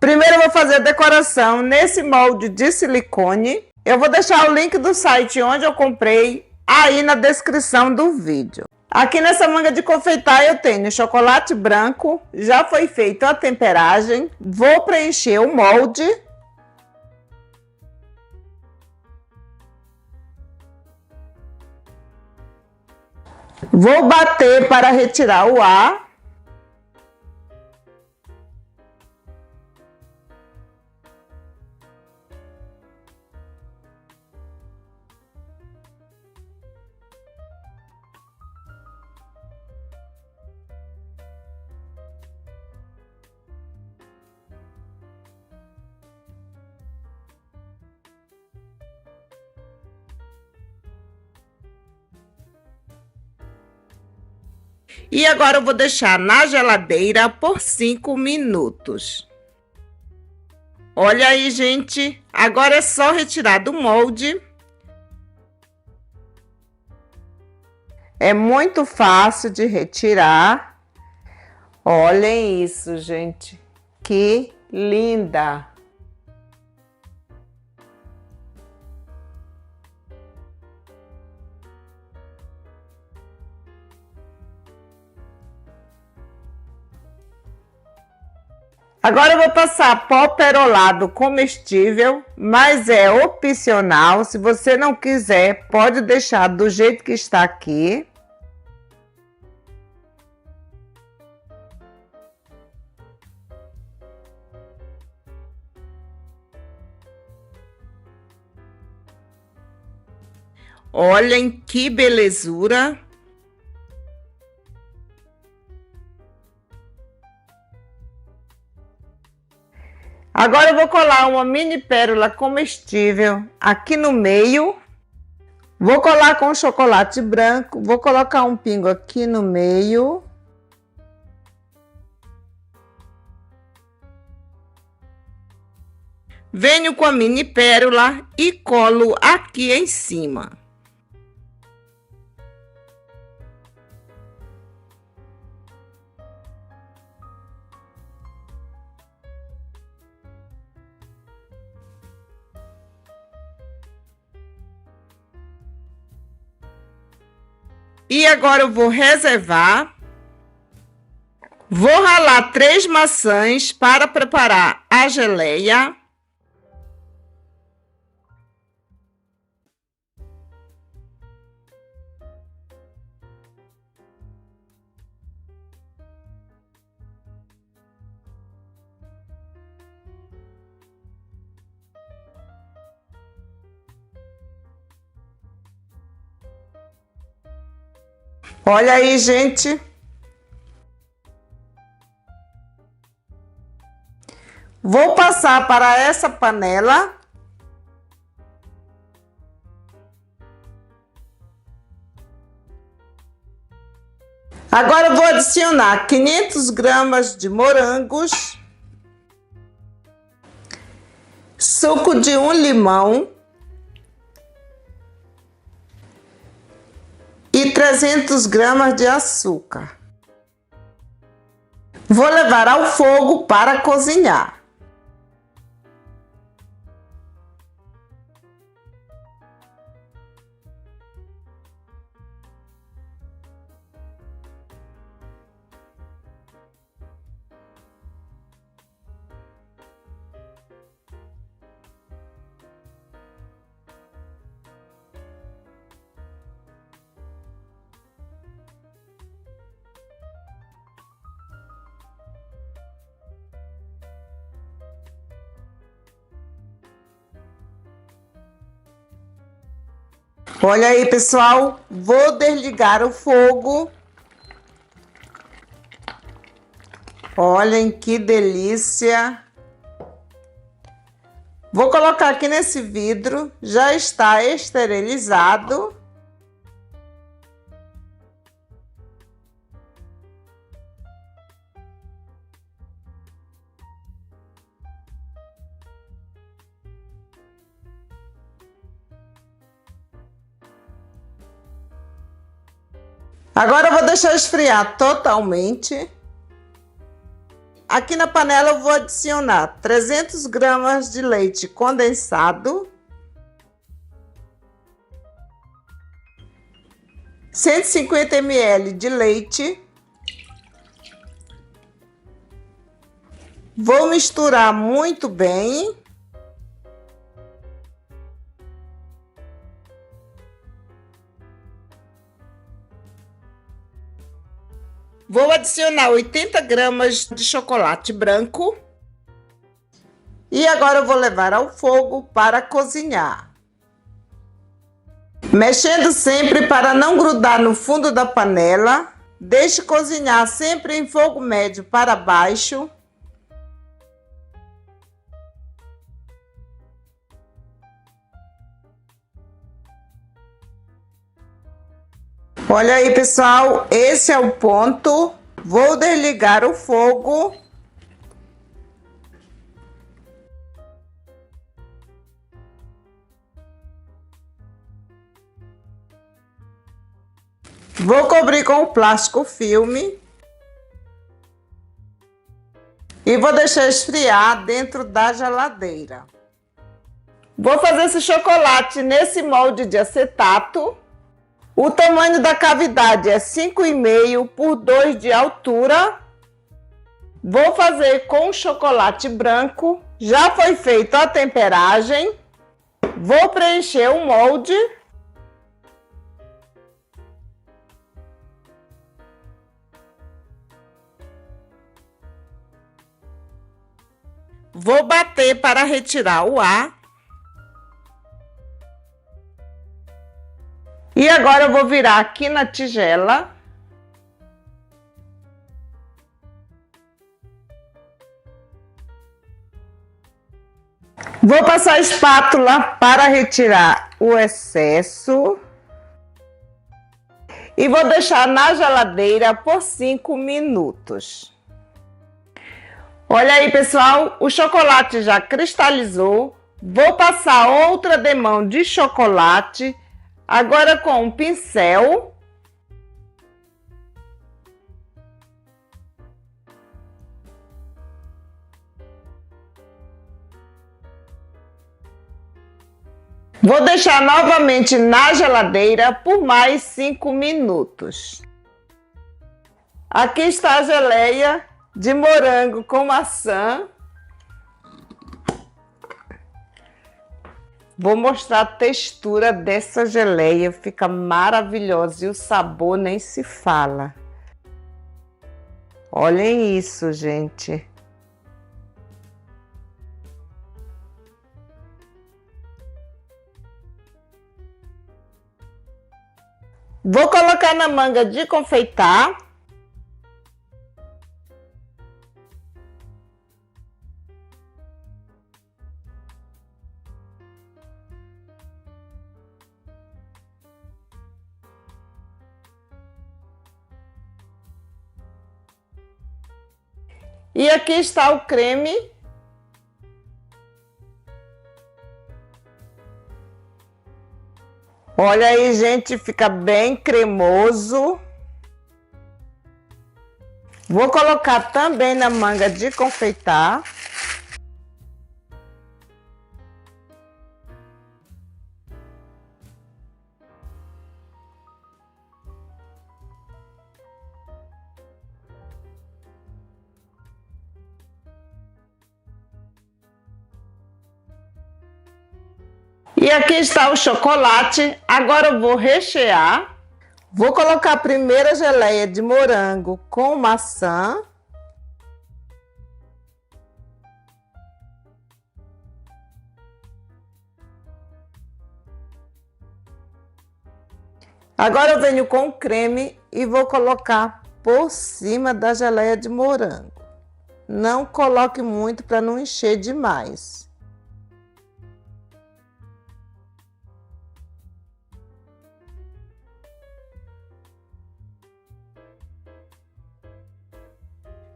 Primeiro eu vou fazer a decoração nesse molde de silicone. Eu vou deixar o link do site onde eu comprei aí na descrição do vídeo. Aqui nessa manga de confeitar eu tenho chocolate branco, já foi feita a temperagem. Vou preencher o molde. Vou bater para retirar o ar. E agora eu vou deixar na geladeira por 5 minutos. Olha aí, gente. Agora é só retirar do molde. É muito fácil de retirar. Olhem isso, gente. Que linda! Agora eu vou passar pó perolado comestível, mas é opcional. Se você não quiser, pode deixar do jeito que está aqui. Olhem que belezura! Agora eu vou colar uma mini pérola comestível aqui no meio. Vou colar com chocolate branco. Vou colocar um pingo aqui no meio. Venho com a mini pérola e colo aqui em cima. E agora eu vou reservar. Vou ralar 3 maçãs para preparar a geleia. Olha aí, gente. Vou passar para essa panela. Agora eu vou adicionar 500 gramas de morangos, suco de um limão e 300 gramas de açúcar. Vou levar ao fogo para cozinhar. Olha aí, pessoal, vou desligar o fogo. Olhem que delícia. Vou colocar aqui nesse vidro, já está esterilizado. Agora eu vou deixar esfriar totalmente. Aqui na panela eu vou adicionar 300 gramas de leite condensado, 150 ml de leite. Vou misturar muito bem. Vou adicionar 80 gramas de chocolate branco. E agora eu vou levar ao fogo para cozinhar. Mexendo sempre para não grudar no fundo da panela. Deixe cozinhar sempre em fogo médio para baixo. Olha aí, pessoal, esse é o ponto. Vou desligar o fogo. Vou cobrir com o plástico filme. E vou deixar esfriar dentro da geladeira. Vou fazer esse chocolate nesse molde de acetato. O tamanho da cavidade é 5,5 por 2 de altura. Vou fazer com chocolate branco. Já foi feita a temperagem. Vou preencher o molde. Vou bater para retirar o ar. E agora eu vou virar aqui na tigela. Vou passar a espátula para retirar o excesso. E vou deixar na geladeira por 5 minutos. Olha aí, pessoal, o chocolate já cristalizou. Vou passar outra demão de chocolate. Agora com um pincel. Vou deixar novamente na geladeira por mais 5 minutos. Aqui está a geleia de morango com maçã. Vou mostrar a textura dessa geleia, fica maravilhosa e o sabor nem se fala. Olhem isso, gente. Vou colocar na manga de confeitar. E aqui está o creme. Olha aí, gente, fica bem cremoso. Vou colocar também na manga de confeitar. E aqui está o chocolate. Agora eu vou rechear. Vou colocar a primeira geleia de morango com maçã. Agora eu venho com o creme e vou colocar por cima da geleia de morango. Não coloque muito para não encher demais.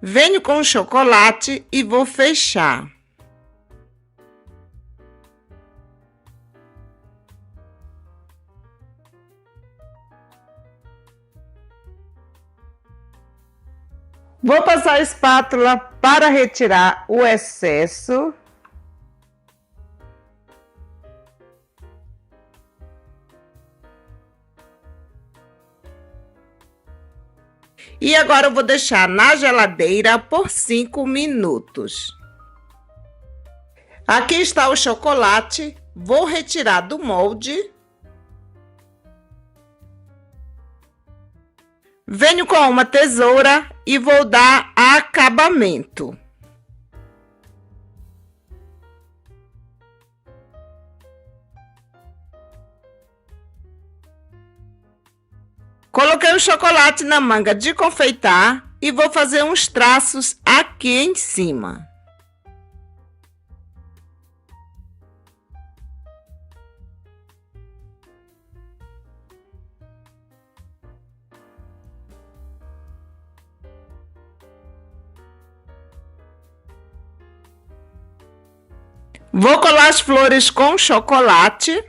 Venho com o chocolate e vou fechar. Vou passar a espátula para retirar o excesso. E agora eu vou deixar na geladeira por 5 minutos. Aqui está o chocolate. Vou retirar do molde. Venho com uma tesoura e vou dar acabamento. Coloquei o chocolate na manga de confeitar e vou fazer uns traços aqui em cima. Vou colar as flores com chocolate.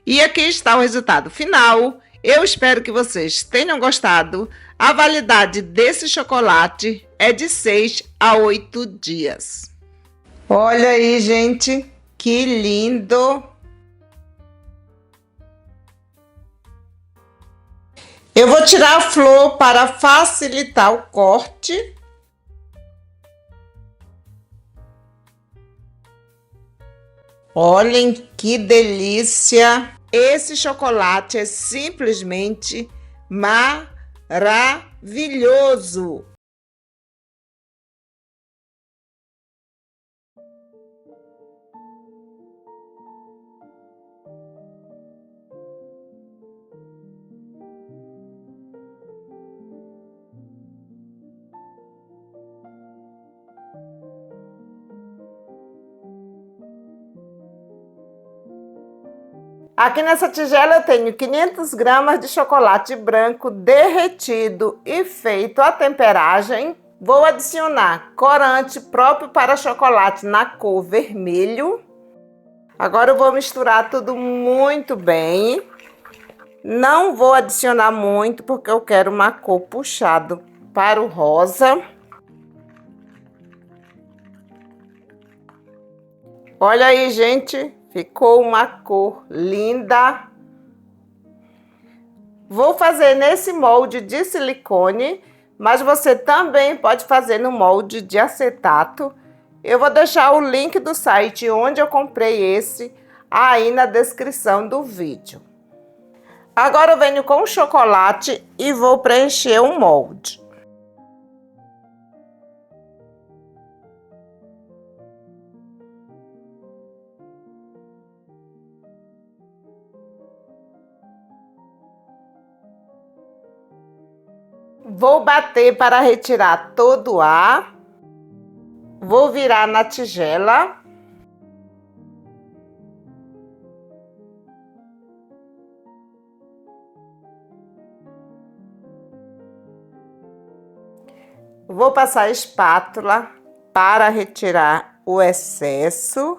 E aqui está o resultado final. Eu espero que vocês tenham gostado. A validade desse chocolate é de 6 a 8 dias. Olha aí, gente, que lindo! Eu vou tirar a flor para facilitar o corte. Olhem que delícia! Esse chocolate é simplesmente maravilhoso! Aqui nessa tigela eu tenho 500 gramas de chocolate branco derretido e feito a temperagem. Vou adicionar corante próprio para chocolate na cor vermelho. Agora eu vou misturar tudo muito bem. Não vou adicionar muito porque eu quero uma cor puxada para o rosa. Olha aí, gente. Ficou uma cor linda. Vou fazer nesse molde de silicone, mas você também pode fazer no molde de acetato. Eu vou deixar o link do site onde eu comprei esse aí na descrição do vídeo. Agora eu venho com o chocolate e vou preencher o molde. Vou bater para retirar todo o ar. Vou virar na tigela. Vou passar a espátula para retirar o excesso.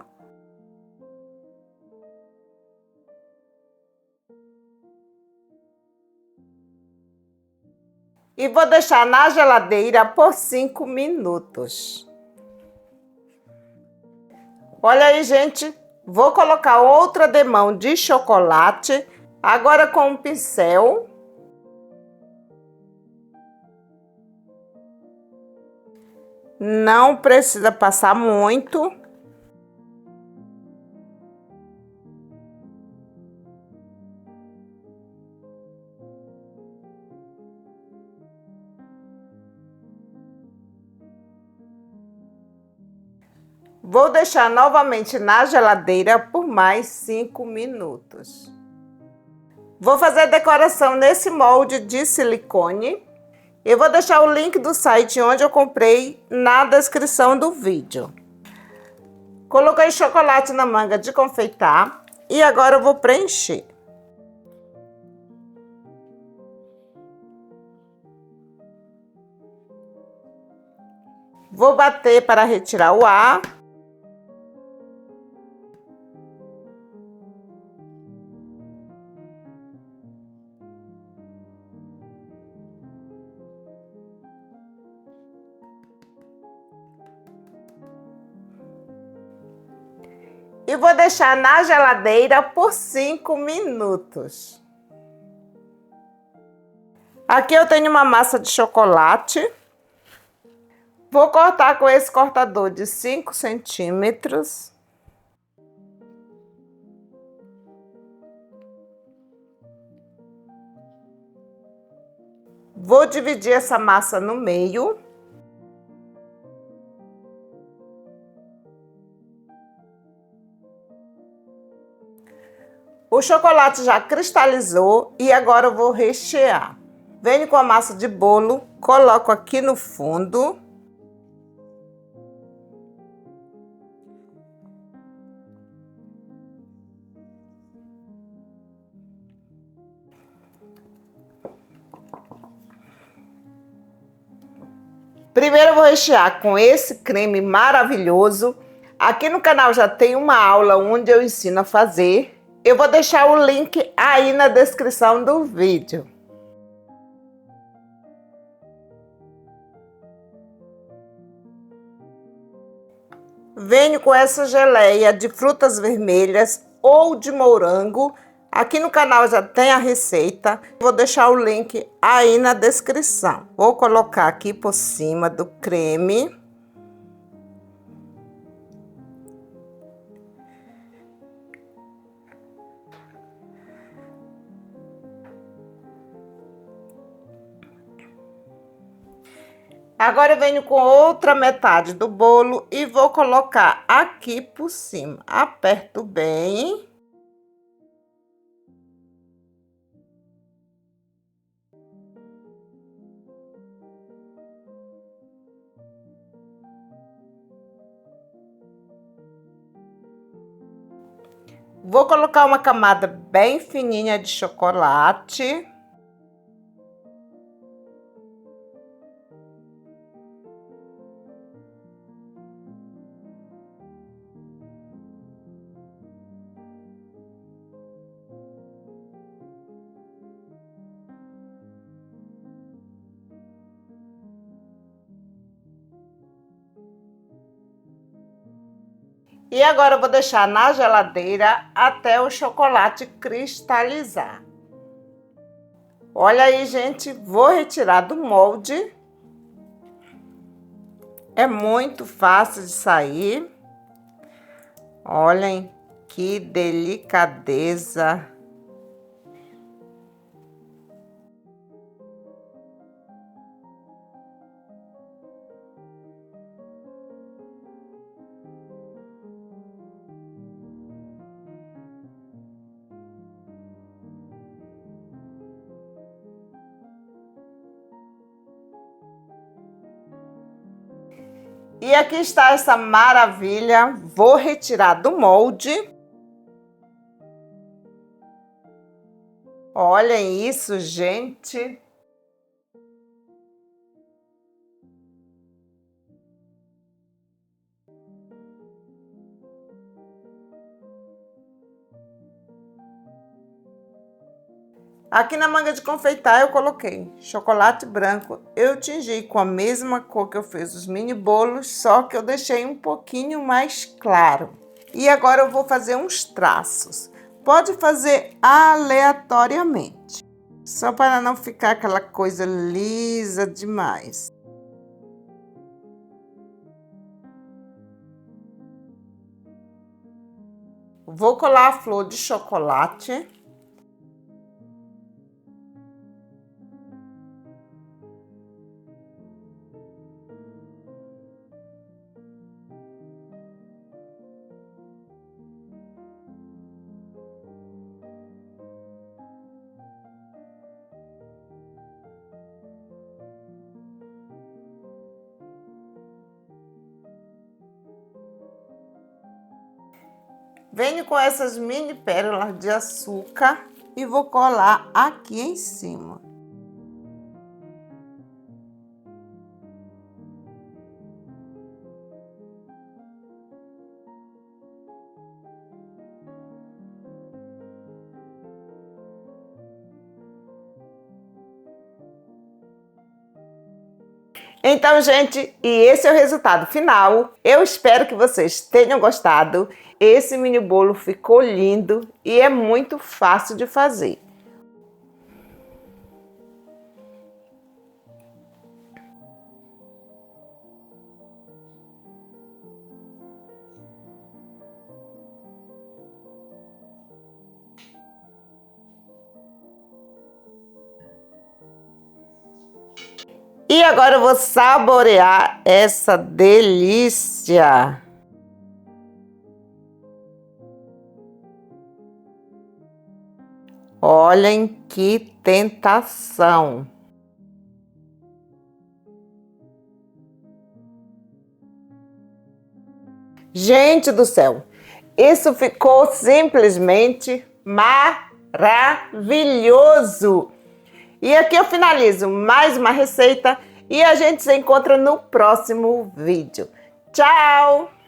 E vou deixar na geladeira por 5 minutos. Olha aí, gente. Vou colocar outra demão de chocolate. Agora com um pincel. Não precisa passar muito. Vou deixar novamente na geladeira por mais 5 minutos. Vou fazer a decoração nesse molde de silicone. Eu vou deixar o link do site onde eu comprei na descrição do vídeo. Coloquei chocolate na manga de confeitar e agora eu vou preencher. Vou bater para retirar o ar. E vou deixar na geladeira por 5 minutos. Aqui eu tenho uma massa de chocolate. Vou cortar com esse cortador de 5 centímetros. Vou dividir essa massa no meio. O chocolate já cristalizou e agora eu vou rechear. Venho com a massa de bolo, coloco aqui no fundo. Primeiro eu vou rechear com esse creme maravilhoso. Aqui no canal já tem uma aula onde eu ensino a fazer. Eu vou deixar o link aí na descrição do vídeo. Venho com essa geleia de frutas vermelhas ou de morango. Aqui no canal já tem a receita. Vou deixar o link aí na descrição. Vou colocar aqui por cima do creme. Agora eu venho com outra metade do bolo e vou colocar aqui por cima. Aperto bem. Vou colocar uma camada bem fininha de chocolate. E agora eu vou deixar na geladeira até o chocolate cristalizar. Olha aí, gente, vou retirar do molde. É muito fácil de sair. Olhem que delicadeza. E aqui está essa maravilha. Vou retirar do molde. Olhem isso, gente. Aqui na manga de confeitar eu coloquei chocolate branco. Eu tingi com a mesma cor que eu fiz os mini bolos, só que eu deixei um pouquinho mais claro. E agora eu vou fazer uns traços. Pode fazer aleatoriamente, só para não ficar aquela coisa lisa demais. Vou colar a flor de chocolate. Venho com essas mini pérolas de açúcar e vou colar aqui em cima. Então, gente, e esse é o resultado final. Eu espero que vocês tenham gostado. Esse mini bolo ficou lindo e é muito fácil de fazer. E agora eu vou saborear essa delícia. Olhem que tentação. Gente do céu, isso ficou simplesmente maravilhoso! E aqui eu finalizo mais uma receita e a gente se encontra no próximo vídeo. Tchau!